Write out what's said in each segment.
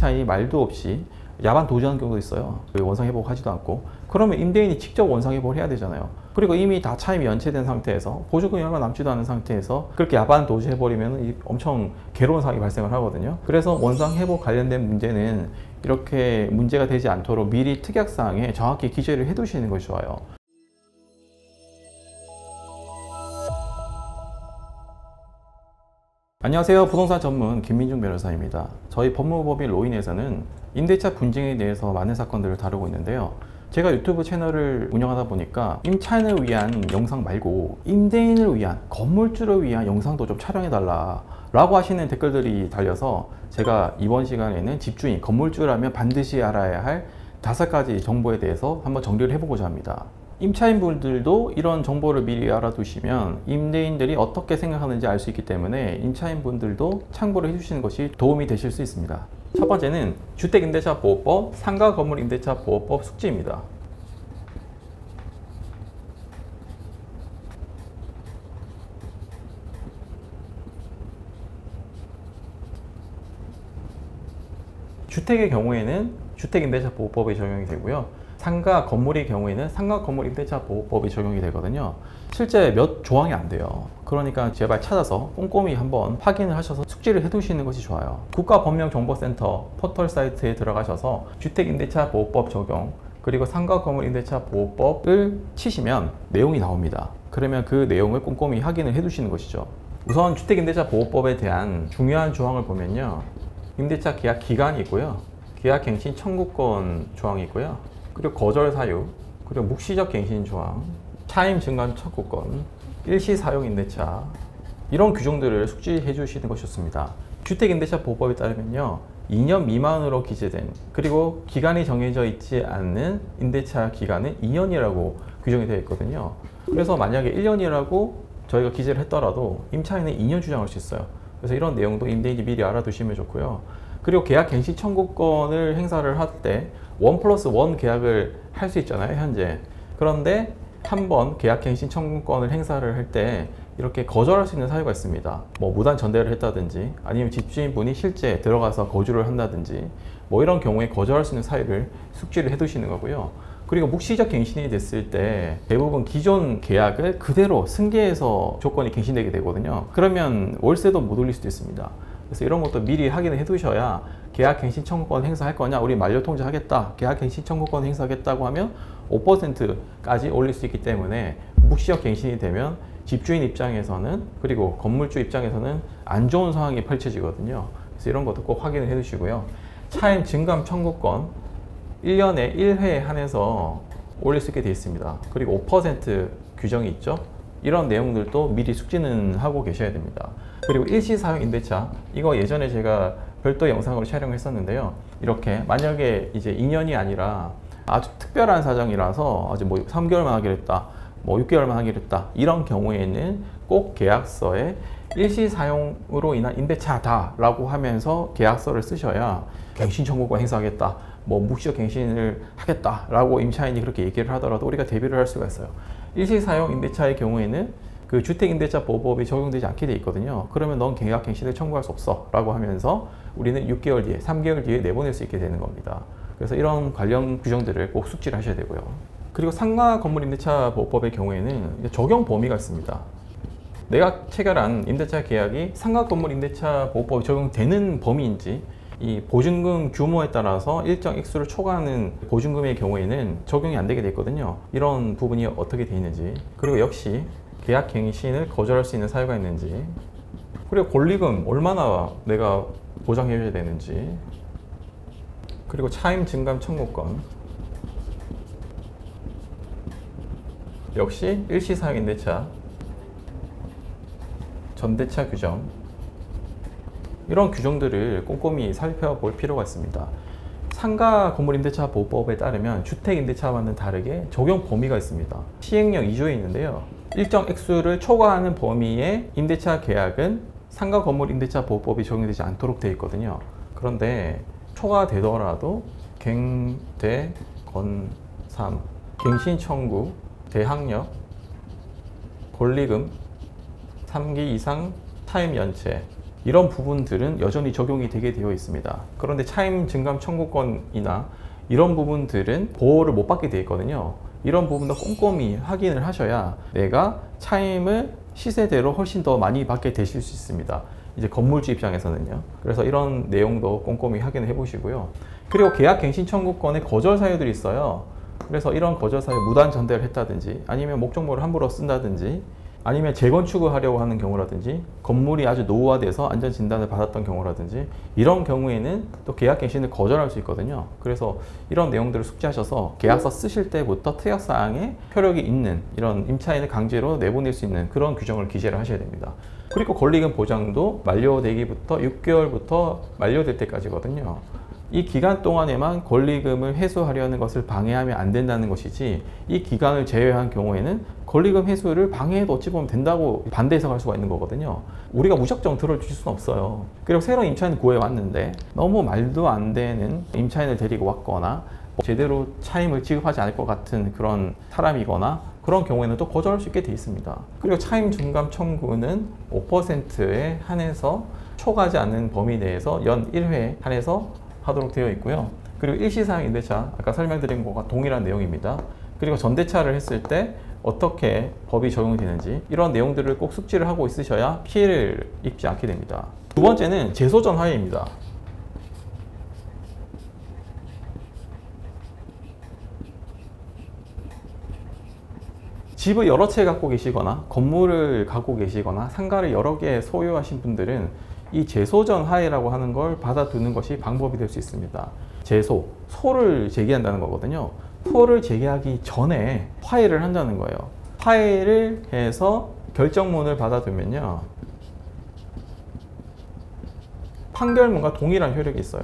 임차인이 말도 없이 야반 도주하는 경우도 있어요. 원상 회복하지도 않고. 그러면 임대인이 직접 원상 회복을 해야 되잖아요. 그리고 이미 다 차임이 연체된 상태에서 보증금이 얼마 남지도 않은 상태에서 그렇게 야반 도주해버리면 엄청 괴로운 상황이 발생을 하거든요. 그래서 원상 회복 관련된 문제는 이렇게 문제가 되지 않도록 미리 특약사항에 정확히 기재를 해두시는 것이 좋아요. 안녕하세요. 부동산 전문 김민중 변호사입니다. 저희 법무법인 로인에서는 임대차 분쟁에 대해서 많은 사건들을 다루고 있는데요. 제가 유튜브 채널을 운영하다 보니까 임차인을 위한 영상 말고 임대인을 위한, 건물주를 위한 영상도 좀 촬영해달라 라고 하시는 댓글들이 달려서 제가 이번 시간에는 집주인, 건물주라면 반드시 알아야 할 5가지 정보에 대해서 한번 정리를 해보고자 합니다. 임차인분들도 이런 정보를 미리 알아두시면 임대인들이 어떻게 생각하는지 알 수 있기 때문에 임차인분들도 참고를 해주시는 것이 도움이 되실 수 있습니다. 첫 번째는 주택임대차보호법, 상가건물임대차보호법 숙지입니다. 주택의 경우에는 주택임대차보호법이 적용이 되고요. 상가 건물의 경우에는 상가건물임대차보호법이 적용이 되거든요. 실제 몇 조항이 안 돼요. 그러니까 제발 찾아서 꼼꼼히 한번 확인을 하셔서 숙지를 해두시는 것이 좋아요. 국가법령정보센터 포털 사이트에 들어가셔서 주택임대차보호법 적용 그리고 상가건물임대차보호법을 치시면 내용이 나옵니다. 그러면 그 내용을 꼼꼼히 확인을 해두시는 것이죠. 우선 주택임대차보호법에 대한 중요한 조항을 보면요. 임대차 계약 기간이 있고요. 계약갱신 청구권 조항이 있고요. 그리고 거절 사유, 그리고 묵시적 갱신 조항, 차임 증감 청구권, 일시 사용 임대차 이런 규정들을 숙지해 주시는 것이 좋습니다. 주택임대차보호법에 따르면요 2년 미만으로 기재된 그리고 기간이 정해져 있지 않는 임대차 기간은 2년이라고 규정이 되어 있거든요. 그래서 만약에 1년이라고 저희가 기재를 했더라도 임차인은 2년 주장할 수 있어요. 그래서 이런 내용도 임대인이 미리 알아두시면 좋고요. 그리고 계약갱신 청구권을 행사를 할 때 1+1 계약을 할 수 있잖아요, 현재. 그런데 한 번 계약갱신 청구권을 행사를 할 때 이렇게 거절할 수 있는 사유가 있습니다. 뭐 무단 전대를 했다든지 아니면 집주인분이 실제 들어가서 거주를 한다든지 뭐 이런 경우에 거절할 수 있는 사유를 숙지를 해두시는 거고요. 그리고 묵시적 갱신이 됐을 때 대부분 기존 계약을 그대로 승계해서 조건이 갱신되게 되거든요. 그러면 월세도 못 올릴 수도 있습니다. 그래서 이런 것도 미리 확인을 해 두셔야 계약갱신 청구권 행사할 거냐, 우리 만료통지 하겠다, 계약갱신 청구권 행사하겠다고 하면 5%까지 올릴 수 있기 때문에 묵시적 갱신이 되면 집주인 입장에서는 그리고 건물주 입장에서는 안 좋은 상황이 펼쳐지거든요. 그래서 이런 것도 꼭 확인을 해 두시고요. 차임 증감 청구권 1년에 1회 한해서 올릴 수 있게 되어 있습니다. 그리고 5% 규정이 있죠. 이런 내용들도 미리 숙지는 하고 계셔야 됩니다. 그리고 일시사용 임대차, 이거 예전에 제가 별도 영상으로 촬영을 했었는데요. 이렇게 만약에 이제 2년이 아니라 아주 특별한 사정이라서 아주 뭐 3개월만 하기로 했다, 뭐 6개월만 하기로 했다, 이런 경우에는 꼭 계약서에 일시사용으로 인한 임대차다 라고 하면서 계약서를 쓰셔야 갱신 청구권 행사하겠다, 뭐 묵시적 갱신을 하겠다 라고 임차인이 그렇게 얘기를 하더라도 우리가 대비를 할 수가 있어요. 일시사용 임대차의 경우에는 그 주택임대차보호법이 적용되지 않게 돼 있거든요. 그러면 넌 계약갱신을 청구할 수 없어 라고 하면서 우리는 6개월 뒤에, 3개월 뒤에 내보낼 수 있게 되는 겁니다. 그래서 이런 관련 규정들을 꼭 숙지를 하셔야 되고요. 그리고 상가건물임대차보호법의 경우에는 적용 범위가 있습니다. 내가 체결한 임대차 계약이 상가건물임대차보호법이 적용되는 범위인지, 이 보증금 규모에 따라서 일정 액수를 초과하는 보증금의 경우에는 적용이 안 되게 돼 있거든요. 이런 부분이 어떻게 돼 있는지, 그리고 역시 계약갱신을 거절할 수 있는 사유가 있는지, 그리고 권리금 얼마나 내가 보장해 줘야 되는지, 그리고 차임 증감 청구권, 역시 일시사용 임대차, 전대차 규정, 이런 규정들을 꼼꼼히 살펴볼 필요가 있습니다. 상가건물임대차보호법에 따르면 주택임대차와는 다르게 적용 범위가 있습니다. 시행령 2조에 있는데요. 일정 액수를 초과하는 범위의 임대차 계약은 상가건물임대차보호법이 적용되지 않도록 되어 있거든요. 그런데 초과되더라도 갱, 대, 건, 삼, 갱신 청구, 대항력, 권리금, 3기 이상 타임 연체, 이런 부분들은 여전히 적용이 되게 되어 있습니다. 그런데 차임 증감 청구권이나 이런 부분들은 보호를 못 받게 되어 있거든요. 이런 부분도 꼼꼼히 확인을 하셔야 내가 차임을 시세대로 훨씬 더 많이 받게 되실 수 있습니다. 이제 건물주 입장에서는요. 그래서 이런 내용도 꼼꼼히 확인을 해 보시고요. 그리고 계약갱신 청구권에 거절 사유들이 있어요. 그래서 이런 거절 사유 무단 전대를 했다든지 아니면 목적물을 함부로 쓴다든지 아니면 재건축을 하려고 하는 경우라든지 건물이 아주 노후화돼서 안전진단을 받았던 경우라든지 이런 경우에는 또 계약갱신을 거절할 수 있거든요. 그래서 이런 내용들을 숙지하셔서 계약서 쓰실 때부터 특약사항에 효력이 있는 이런 임차인을 강제로 내보낼 수 있는 그런 규정을 기재를 하셔야 됩니다. 그리고 권리금 보장도 만료되기부터 6개월부터 만료될 때까지거든요. 이 기간 동안에만 권리금을 회수하려는 것을 방해하면 안 된다는 것이지 이 기간을 제외한 경우에는 권리금 회수를 방해해도 어찌 보면 된다고 반대 해석할 수가 있는 거거든요. 우리가 무작정 들어줄 수는 없어요. 그리고 새로운 임차인 구해왔는데 너무 말도 안 되는 임차인을 데리고 왔거나 제대로 차임을 지급하지 않을 것 같은 그런 사람이거나 그런 경우에는 또 거절할 수 있게 돼 있습니다. 그리고 차임 중감 청구는 5%에 한해서 초과하지 않는 범위 내에서 연 1회 한해서 하도록 되어 있고요. 그리고 일시사용 임대차 아까 설명드린 것과 동일한 내용입니다. 그리고 전대차를 했을 때 어떻게 법이 적용이 되는지 이런 내용들을 꼭 숙지를 하고 있으셔야 피해를 입지 않게 됩니다. 두 번째는 재소전 화해입니다. 집을 여러 채 갖고 계시거나 건물을 갖고 계시거나 상가를 여러 개 소유하신 분들은 이 재소전 화해라고 하는 걸 받아두는 것이 방법이 될 수 있습니다. 소를 제기한다는 거거든요. 소를 제기하기 전에 화해를 한다는 거예요. 화해를 해서 결정문을 받아두면요. 판결문과 동일한 효력이 있어요.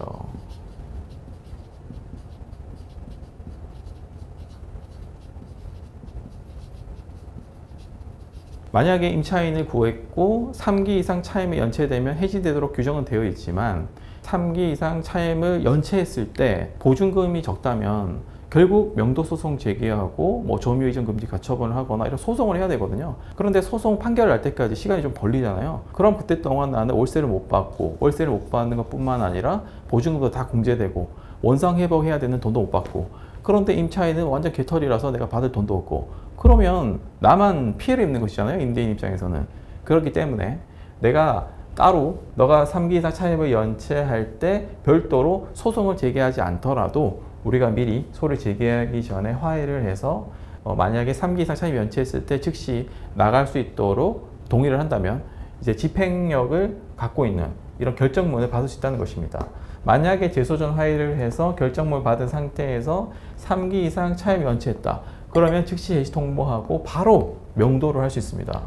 만약에 임차인을 구했고 3기 이상 차임이 연체되면 해지되도록 규정은 되어 있지만 3기 이상 차임을 연체했을 때 보증금이 적다면 결국 명도소송 제기하고 점유이전 금지 가처분을 하거나 이런 소송을 해야 되거든요. 그런데 소송 판결을 날 때까지 시간이 좀 걸리잖아요. 그럼 그때 동안 나는 월세를 못 받고 월세를 못 받는 것뿐만 아니라 보증금도 다 공제되고 원상 회복해야 되는 돈도 못 받고 그런데 임차인은 완전 개털이라서 내가 받을 돈도 없고 그러면 나만 피해를 입는 것이잖아요. 임대인 입장에서는. 그렇기 때문에 내가 따로 너가 3기 이상 차임을 연체할 때 별도로 소송을 제기하지 않더라도 우리가 미리 소를 제기하기 전에 화해를 해서 만약에 3기 이상 차임을 연체했을 때 즉시 나갈 수 있도록 동의를 한다면 이제 집행력을 갖고 있는 이런 결정문을 받을 수 있다는 것입니다. 만약에 재소전 화해를 해서 결정문을 받은 상태에서 3기 이상 차임을 연체했다. 그러면 즉시 해지 통보하고 바로 명도를 할 수 있습니다.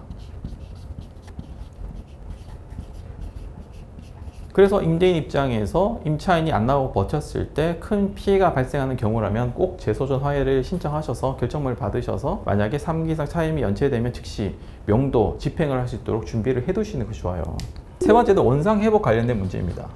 그래서 임대인 입장에서 임차인이 안 나오고 버텼을 때 큰 피해가 발생하는 경우라면 꼭 재소전 화해를 신청하셔서 결정문을 받으셔서 만약에 3기 이상 차임이 연체되면 즉시 명도, 집행을 할 수 있도록 준비를 해 두시는 것이 좋아요. 세 번째는 원상 회복 관련된 문제입니다.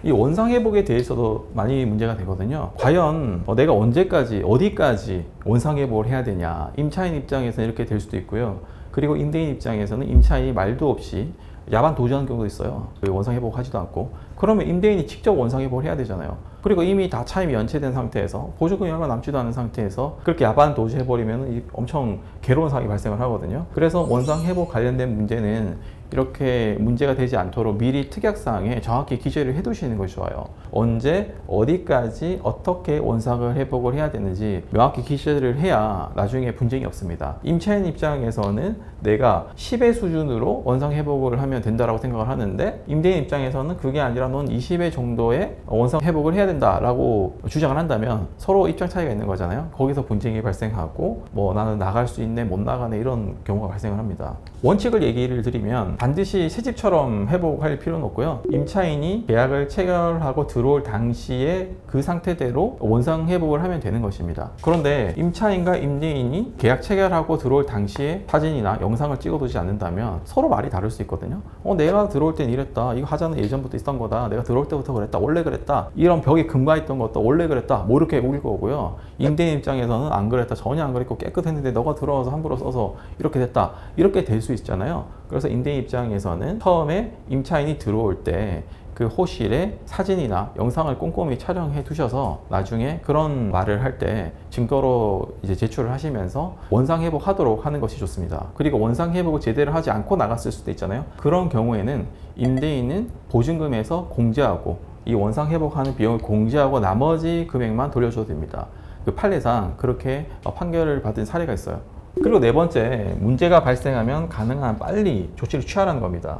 이 원상회복에 대해서도 많이 문제가 되거든요. 과연 내가 언제까지 어디까지 원상회복을 해야 되냐. 임차인 입장에서는 이렇게 될 수도 있고요. 그리고 임대인 입장에서는 임차인이 말도 없이 야반 도주하는 경우도 있어요. 원상회복 하지도 않고. 그러면 임대인이 직접 원상회복을 해야 되잖아요. 그리고 이미 다 차임이 연체된 상태에서 보증금이 얼마 남지도 않은 상태에서 그렇게 야반 도주해버리면 엄청 괴로운 상황이 발생을 하거든요. 그래서 원상회복 관련된 문제는 이렇게 문제가 되지 않도록 미리 특약사항에 정확히 기재를 해두시는 것이 좋아요. 언제, 어디까지, 어떻게 원상을 회복을 해야 되는지 명확히 기재를 해야 나중에 분쟁이 없습니다. 임차인 입장에서는 내가 10회 수준으로 원상 회복을 하면 된다고 생각을 하는데 임대인 입장에서는 그게 아니라 넌 20회 정도의 원상 회복을 해야 된다라고 주장을 한다면 서로 입장 차이가 있는 거잖아요. 거기서 분쟁이 발생하고 나는 나갈 수 있네, 못 나가네 이런 경우가 발생을 합니다. 원칙을 얘기를 드리면 그러면 반드시 새집처럼 회복할 필요는 없고요. 임차인이 계약을 체결하고 들어올 당시에 그 상태대로 원상 회복을 하면 되는 것입니다. 그런데 임차인과 임대인이 계약 체결하고 들어올 당시에 사진이나 영상을 찍어두지 않는다면 서로 말이 다를 수 있거든요. 내가 들어올 땐 이랬다. 이거 하자는 예전부터 있던 거다. 내가 들어올 때부터 그랬다. 원래 그랬다. 이런 벽에 금가있던 것도 원래 그랬다. 뭐 이렇게 우길 거고요. 임대인 입장에서는 안 그랬다. 전혀 안 그랬고 깨끗했는데 너가 들어와서 함부로 써서 이렇게 됐다. 이렇게 될 수 있잖아요. 그래서 임대인 입장에서는 처음에 임차인이 들어올 때 그 호실에 사진이나 영상을 꼼꼼히 촬영해 두셔서 나중에 그런 말을 할 때 증거로 이제 제출을 하시면서 원상 회복하도록 하는 것이 좋습니다. 그리고 원상 회복을 제대로 하지 않고 나갔을 수도 있잖아요. 그런 경우에는 임대인은 보증금에서 공제하고 이 원상 회복하는 비용을 공제하고 나머지 금액만 돌려줘도 됩니다. 그 판례상 그렇게 판결을 받은 사례가 있어요. 그리고 네 번째, 문제가 발생하면 가능한 빨리 조치를 취하라는 겁니다.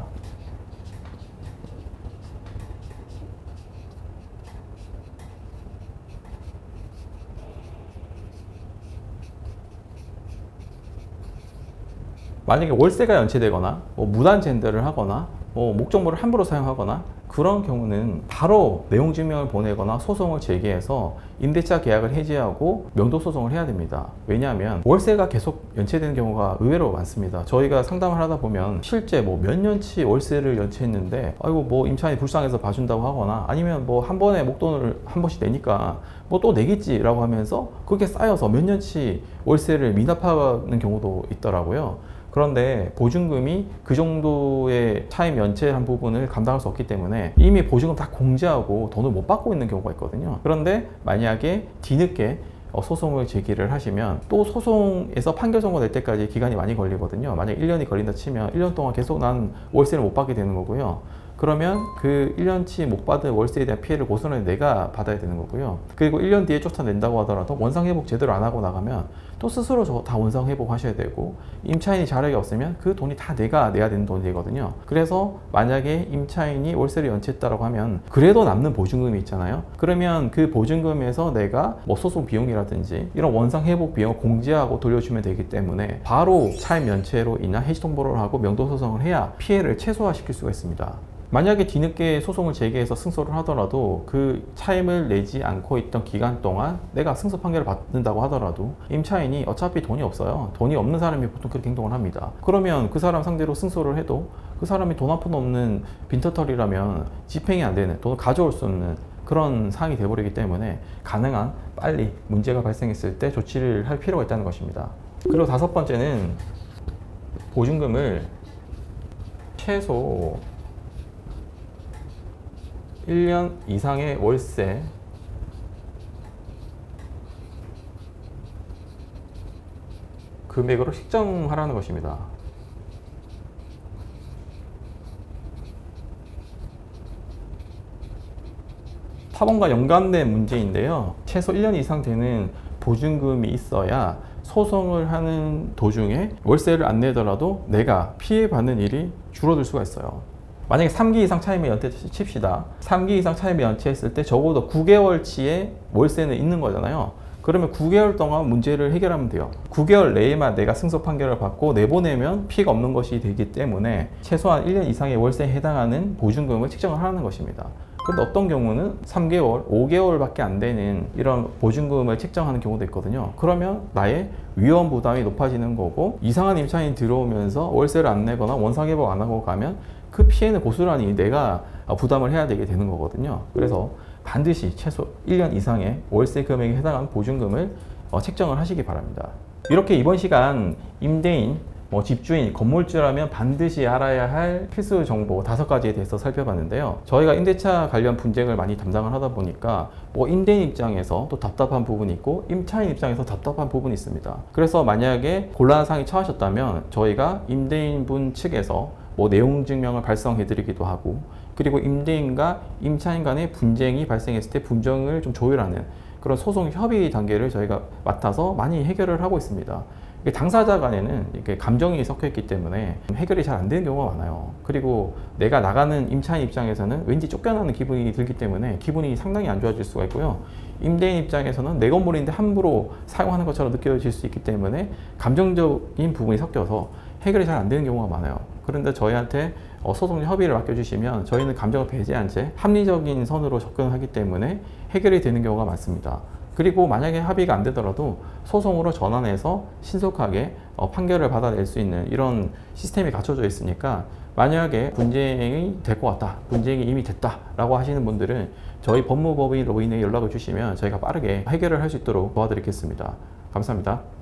만약에 월세가 연체되거나 무단 젠더를 하거나 목적물을 함부로 사용하거나 그런 경우는 바로 내용증명을 보내거나 소송을 제기해서 임대차 계약을 해지하고 명도소송을 해야 됩니다. 왜냐하면 월세가 계속 연체되는 경우가 의외로 많습니다. 저희가 상담을 하다 보면 실제 몇 년치 월세를 연체했는데 아이고 임차인이 불쌍해서 봐준다고 하거나 아니면 한 번에 목돈을 한 번씩 내니까 또 내겠지 라고 하면서 그게 쌓여서 몇 년치 월세를 미납하는 경우도 있더라고요. 그런데 보증금이 그 정도의 차임 연체한 부분을 감당할 수 없기 때문에 이미 보증금 다 공제하고 돈을 못 받고 있는 경우가 있거든요. 그런데 만약에 뒤늦게 소송을 제기를 하시면 또 소송에서 판결 선고 낼 때까지 기간이 많이 걸리거든요. 만약 1년이 걸린다 치면 1년 동안 계속 난 월세를 못 받게 되는 거고요. 그러면 그 1년치 못 받은 월세에 대한 피해를 고스란히 내가 받아야 되는 거고요. 그리고 1년 뒤에 쫓아낸다고 하더라도 원상회복 제대로 안 하고 나가면 또 스스로 다 원상회복 하셔야 되고 임차인이 자력이 없으면 그 돈이 다 내가 내야 되는 돈이 되거든요. 그래서 만약에 임차인이 월세를 연체했다고 하면 그래도 남는 보증금이 있잖아요. 그러면 그 보증금에서 내가 소송 비용이라든지 이런 원상회복 비용을 공제하고 돌려주면 되기 때문에 바로 차임 연체로 인한 해지 통보를 하고 명도소송을 해야 피해를 최소화시킬 수가 있습니다. 만약에 뒤늦게 소송을 제기해서 승소를 하더라도 그 차임을 내지 않고 있던 기간 동안 내가 승소 판결을 받는다고 하더라도 임차인이 어차피 돈이 없어요. 돈이 없는 사람이 보통 그렇게 행동을 합니다. 그러면 그 사람 상대로 승소를 해도 그 사람이 돈 한 푼 없는 빈터털이라면 집행이 안 되는, 돈을 가져올 수 없는 그런 상황이 돼버리기 때문에 가능한 빨리 문제가 발생했을 때 조치를 할 필요가 있다는 것입니다. 그리고 다섯 번째는 보증금을 최소 1년 이상의 월세 금액으로 책정하라는 것입니다. 타범과 연관된 문제인데요. 최소 1년 이상 되는 보증금이 있어야 소송을 하는 도중에 월세를 안 내더라도 내가 피해받는 일이 줄어들 수가 있어요. 만약에 3기 이상 차임을 연체칩시다. 3기 이상 차임을 연체했을 때 적어도 9개월치의 월세는 있는 거잖아요. 그러면 9개월 동안 문제를 해결하면 돼요. 9개월 내에만 내가 승소 판결을 받고 내보내면 피해가 없는 것이 되기 때문에 최소한 1년 이상의 월세에 해당하는 보증금을 책정을 하는 것입니다. 근데 어떤 경우는 3개월, 5개월밖에 안 되는 이런 보증금을 책정하는 경우도 있거든요. 그러면 나의 위험 부담이 높아지는 거고 이상한 임차인이 들어오면서 월세를 안 내거나 원상회복 안 하고 가면 그 피해는 고스란히 내가 부담을 해야 되게 되는 거거든요. 그래서 반드시 최소 1년 이상의 월세 금액에 해당하는 보증금을 책정을 하시기 바랍니다. 이렇게 이번 시간 임대인, 집주인, 건물주라면 반드시 알아야 할 필수 정보 5가지에 대해서 살펴봤는데요. 저희가 임대차 관련 분쟁을 많이 담당을 하다 보니까 임대인 입장에서 또 답답한 부분이 있고 임차인 입장에서 답답한 부분이 있습니다. 그래서 만약에 곤란한 상황에 처하셨다면 저희가 임대인분 측에서 내용 증명을 발송해 드리기도 하고 그리고 임대인과 임차인 간의 분쟁이 발생했을 때 분쟁을 좀 조율하는 그런 소송 협의 단계를 저희가 맡아서 많이 해결을 하고 있습니다. 당사자 간에는 이렇게 감정이 섞여 있기 때문에 해결이 잘 안 되는 경우가 많아요. 그리고 내가 나가는 임차인 입장에서는 왠지 쫓겨나는 기분이 들기 때문에 기분이 상당히 안 좋아질 수가 있고요. 임대인 입장에서는 내 건물인데 함부로 사용하는 것처럼 느껴질 수 있기 때문에 감정적인 부분이 섞여서 해결이 잘 안 되는 경우가 많아요. 그런데 저희한테 소송 협의를 맡겨주시면 저희는 감정을 배제한 채 합리적인 선으로 접근하기 때문에 해결이 되는 경우가 많습니다. 그리고 만약에 합의가 안 되더라도 소송으로 전환해서 신속하게 판결을 받아낼 수 있는 이런 시스템이 갖춰져 있으니까 만약에 분쟁이 될 것 같다, 분쟁이 이미 됐다 라고 하시는 분들은 저희 법무법인 로인에 연락을 주시면 저희가 빠르게 해결을 할 수 있도록 도와드리겠습니다. 감사합니다.